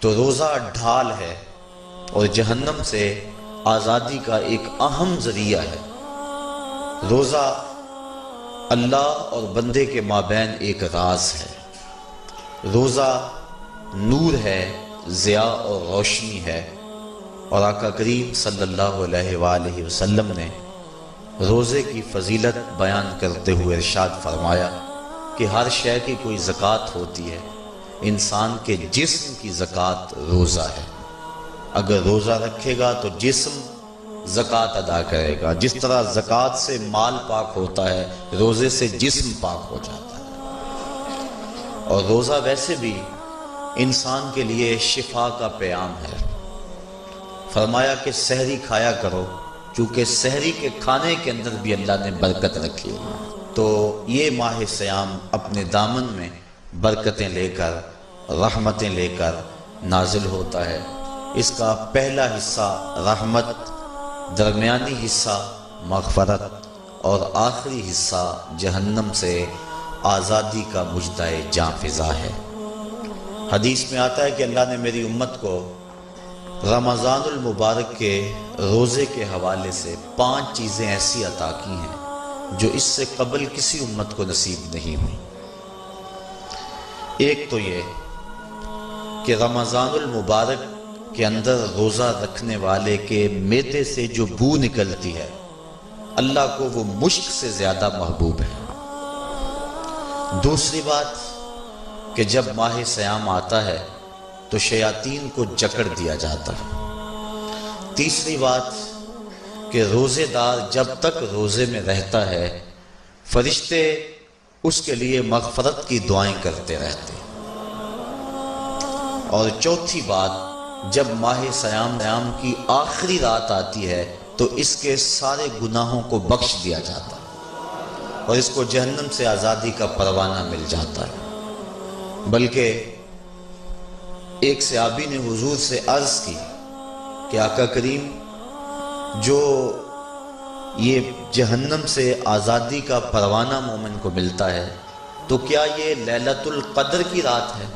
تو روزہ ڈھال ہے اور جہنم سے آزادی کا ایک اہم ذریعہ ہے۔ روزہ اللہ اور بندے کے مابین ایک راز ہے۔ روزہ نور ہے، ضیاء اور روشنی ہے، اور آقا کریم صلی اللہ علیہ وآلہ وسلم نے روزے کی فضیلت بیان کرتے ہوئے ارشاد فرمایا کہ ہر شے کی کوئی زکوٰۃ ہوتی ہے، انسان کے جسم کی زکوٰۃ روزہ ہے۔ اگر روزہ رکھے گا تو جسم زکوٰۃ ادا کرے گا، جس طرح زکوٰۃ سے مال پاک ہوتا ہے، روزے سے جسم پاک ہو جاتا ہے۔ اور روزہ ویسے بھی انسان کے لیے شفا کا پیام ہے۔ فرمایا کہ سحری کھایا کرو، چونکہ سحری کے کھانے کے اندر بھی اللہ نے برکت رکھی ہے۔ تو یہ ماہ سیام اپنے دامن میں برکتیں لے کر، رحمتیں لے کر نازل ہوتا ہے۔ اس کا پہلا حصہ رحمت، درمیانی حصہ مغفرت، اور آخری حصہ جہنم سے آزادی کا مژدہ جاں فضا ہے۔ حدیث میں آتا ہے کہ اللہ نے میری امت کو رمضان المبارک کے روزے کے حوالے سے 5 چیزیں ایسی عطا کی ہیں جو اس سے قبل کسی امت کو نصیب نہیں ہوئی۔ ایک تو یہ کہ رمضان المبارک کے اندر روزہ رکھنے والے کے معدے سے جو بو نکلتی ہے، اللہ کو وہ مشک سے زیادہ محبوب ہے۔ دوسری بات کہ جب ماہ سیام آتا ہے تو شیاطین کو جکڑ دیا جاتا ہے۔ تیسری بات کہ روزے دار جب تک روزے میں رہتا ہے، فرشتے اس کے لیے مغفرت کی دعائیں کرتے رہتے ہیں۔ اور چوتھی بات، جب ماہ سیام کی آخری رات آتی ہے تو اس کے سارے گناہوں کو بخش دیا جاتا ہے اور اس کو جہنم سے آزادی کا پروانہ مل جاتا ہے۔ بلکہ ایک صحابی نے حضور سے عرض کی کہ آقا کریم، جو یہ جہنم سے آزادی کا پروانہ مومن کو ملتا ہے تو کیا یہ لیلۃ القدر کی رات ہے؟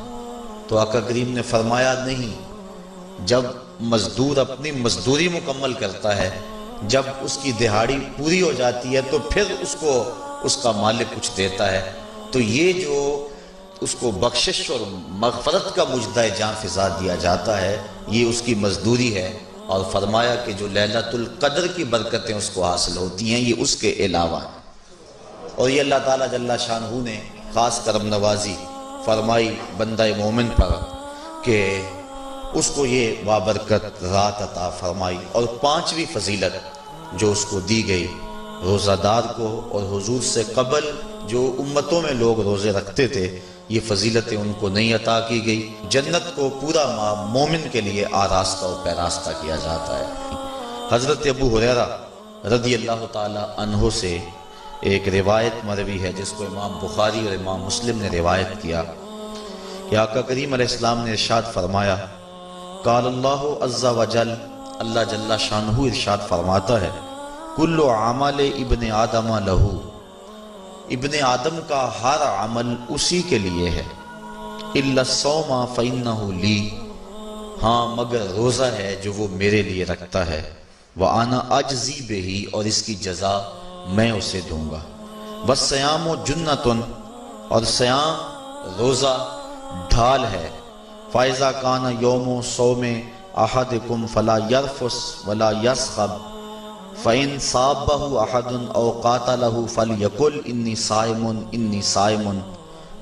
تو آقا کریم نے فرمایا نہیں، جب مزدور اپنی مزدوری مکمل کرتا ہے، جب اس کی دہاڑی پوری ہو جاتی ہے تو پھر اس کو اس کا مالک کچھ دیتا ہے، تو یہ جو اس کو بخشش اور مغفرت کا مژدہ جاں فضا دیا جاتا ہے، یہ اس کی مزدوری ہے۔ اور فرمایا کہ جو لیلۃ القدر کی برکتیں اس کو حاصل ہوتی ہیں، یہ اس کے علاوہ ہیں۔ اور یہ اللہ تعالیٰ جل شانہ نے خاص کرم نوازی فرمائی بندہ مومن پر کہ اس کو یہ بابرکت رات عطا فرمائی۔ اور 5ویں فضیلت جو اس کو دی گئی روزہ دار کو، اور حضور سے قبل جو امتوں میں لوگ روزے رکھتے تھے، یہ فضیلتیں ان کو نہیں عطا کی گئی۔ جنت کو پورا مومن کے لیے آراستہ و پیراستہ کیا جاتا ہے۔ حضرت ابو ہریرہ رضی اللہ تعالی عنہ سے ایک روایت مروی ہے جس کو امام بخاری اور امام مسلم نے روایت کیا کہ آقا کریم علیہ السلام نے ارشاد فرمایا، قال اللہ عز وجل، اللہ جل شانہ ارشاد فرماتا ہے، کل عمل ابن آدم لہو، ابن آدم کا ہر عمل اسی کے لیے ہے، الا الصوم فإنہ لی، ہاں مگر روزہ ہے جو وہ میرے لیے رکھتا ہے، وأنا اجزی بہ، اور اس کی جزا میں اسے دوں گا، والصیام جنۃ، اور سیام روزہ ڈھال ہے، فَإِذَا كَانَ يَوْمُ صَوْمِ أَحَدِكُمْ فَلَا يَرْفُثْ وَلَا يَصْخَبْ فَإِنْ صَابَّهُ أَحَدٌ أَوْ قَاتَلَهُ فَلْيَقُلْ إِنِّي صَائِمٌ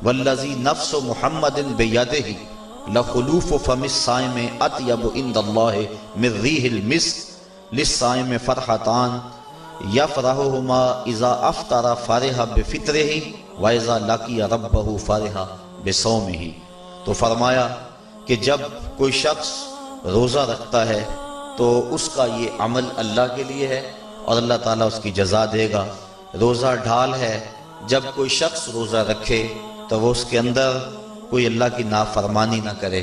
وَالَّذِي نَفْسُ مُحَمَّدٍ بِيَدِهِ لَخُلُوفُ فَمِ الصَّائِمِ أَطْيَبُ عِندَ اللَّهِ مِنْ رِيحِ الْمِسْكِ لِلصَّائِمِ فَرْحَتَانِ يَفْرَحُهُمَا إِذَا أَفْطَرَ فَرِحَ بِفِطْرِهِ وَإِذَا لَقِيَ رَبَّهُ فَرِحَ بِصَوْمِهِ۔ تو فرمایا کہ جب کوئی شخص روزہ رکھتا ہے تو اس کا یہ عمل اللہ کے لیے ہے اور اللہ تعالیٰ اس کی جزا دے گا۔ روزہ ڈھال ہے، جب کوئی شخص روزہ رکھے تو وہ اس کے اندر کوئی اللہ کی نافرمانی نہ کرے،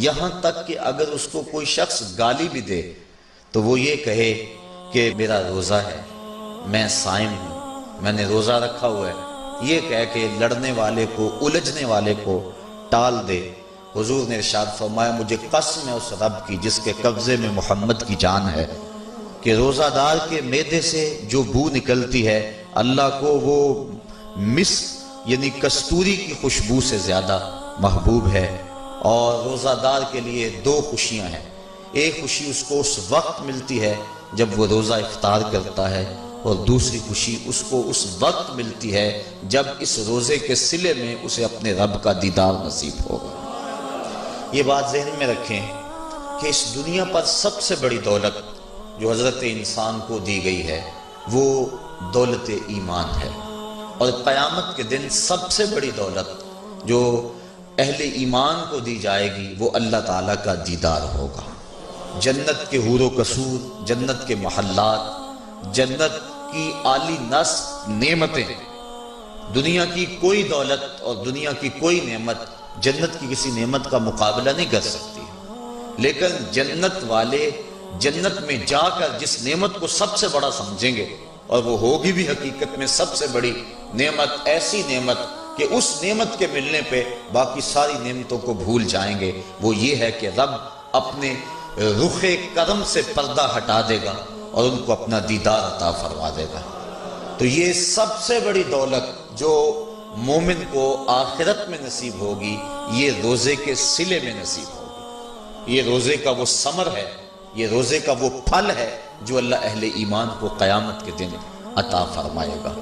یہاں تک کہ اگر اس کو کوئی شخص گالی بھی دے تو وہ یہ کہے کہ میرا روزہ ہے، میں صائم ہوں، میں نے روزہ رکھا ہوا ہے، یہ کہہ کے لڑنے والے کو، الجھنے والے کو ٹال دے۔ حضور نے ارشاد فرمایا مجھے قسم ہے اس رب کی جس کے قبضے میں محمد کی جان ہے کہ روزہ دار کے معدے سے جو بو نکلتی ہے اللہ کو وہ مسک یعنی کستوری کی خوشبو سے زیادہ محبوب ہے۔ اور روزہ دار کے لیے دو خوشیاں ہیں، ایک خوشی اس کو اس وقت ملتی ہے جب وہ روزہ افطار کرتا ہے، اور دوسری خوشی اس کو اس وقت ملتی ہے جب اس روزے کے صلے میں اسے اپنے رب کا دیدار نصیب ہوگا۔ یہ بات ذہن میں رکھیں کہ اس دنیا پر سب سے بڑی دولت جو حضرت انسان کو دی گئی ہے وہ دولت ایمان ہے، اور قیامت کے دن سب سے بڑی دولت جو اہل ایمان کو دی جائے گی وہ اللہ تعالیٰ کا دیدار ہوگا۔ جنت کے حور و قصور، جنت کے محلات، جنت کی عالی نصب نعمتیں، دنیا کی کوئی دولت اور دنیا کی کوئی نعمت جنت کی کسی نعمت کا مقابلہ نہیں کر سکتی، لیکن جنت والے جنت میں جا کر جس نعمت کو سب سے بڑا سمجھیں گے، اور وہ ہوگی بھی حقیقت میں سب سے بڑی نعمت، ایسی نعمت کہ اس نعمت کے ملنے پہ باقی ساری نعمتوں کو بھول جائیں گے، وہ یہ ہے کہ رب اپنے رخ کرم سے پردہ ہٹا دے گا اور ان کو اپنا دیدار عطا فرما دے گا۔ تو یہ سب سے بڑی دولت جو مومن کو آخرت میں نصیب ہوگی یہ روزے کے صلے میں نصیب ہوگی۔ یہ روزے کا وہ ثمر ہے، یہ روزے کا وہ پھل ہے جو اللہ اہل ایمان کو قیامت کے دن عطا فرمائے گا۔